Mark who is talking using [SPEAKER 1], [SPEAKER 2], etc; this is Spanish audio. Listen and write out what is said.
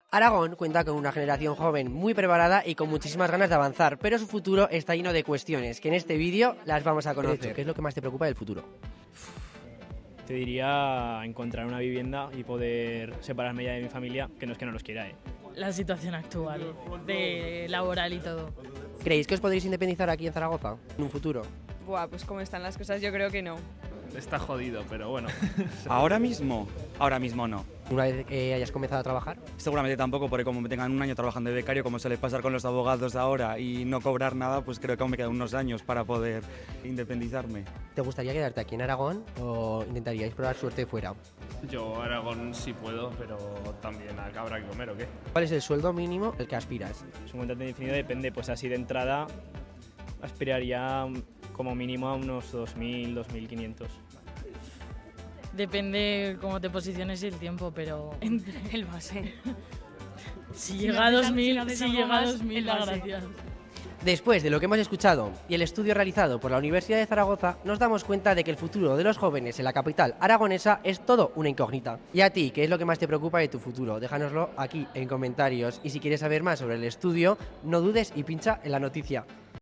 [SPEAKER 1] Aragón cuenta con una generación joven muy preparada y con muchísimas ganas de avanzar, pero su futuro está lleno de cuestiones, que en este vídeo las vamos a conocer. ¿Qué es lo que más te preocupa del futuro?
[SPEAKER 2] Te diría encontrar una vivienda y poder separarme ya de mi familia, que no es que no los quiera,
[SPEAKER 3] La situación actual, de laboral y todo.
[SPEAKER 1] ¿Creéis que os podréis independizar aquí en Zaragoza en un futuro?
[SPEAKER 4] Buah, pues como están las cosas yo creo que no.
[SPEAKER 2] Está jodido, pero bueno.
[SPEAKER 5] ¿Ahora mismo? Ahora mismo no.
[SPEAKER 1] Una vez que hayas comenzado a trabajar.
[SPEAKER 5] Seguramente tampoco, porque como me tengan un año trabajando de becario, como suele pasar con los abogados ahora, y no cobrar nada, pues creo que aún me quedan unos años para poder independizarme.
[SPEAKER 1] ¿Te gustaría quedarte aquí en Aragón o intentaríais probar suerte fuera?
[SPEAKER 6] Yo Aragón sí puedo, pero también acá habrá que comer, ¿o qué?
[SPEAKER 1] ¿Cuál es el sueldo mínimo al que aspiras?
[SPEAKER 2] Su contrato indefinido depende, pues así de entrada aspiraría como mínimo a unos 2.000, 2.500.
[SPEAKER 3] Depende cómo te posiciones y el tiempo, pero
[SPEAKER 4] Entre el base.
[SPEAKER 3] si llega a 2.000,
[SPEAKER 4] si llega a 2.000,
[SPEAKER 3] las
[SPEAKER 4] base.
[SPEAKER 3] gracias.
[SPEAKER 1] Después de lo que hemos escuchado y el estudio realizado por la Universidad de Zaragoza, nos damos cuenta de que el futuro de los jóvenes en la capital aragonesa es todo una incógnita. ¿Y a ti, qué es lo que más te preocupa de tu futuro? Déjanoslo aquí en comentarios y si quieres saber más sobre el estudio, no dudes y pincha en la noticia.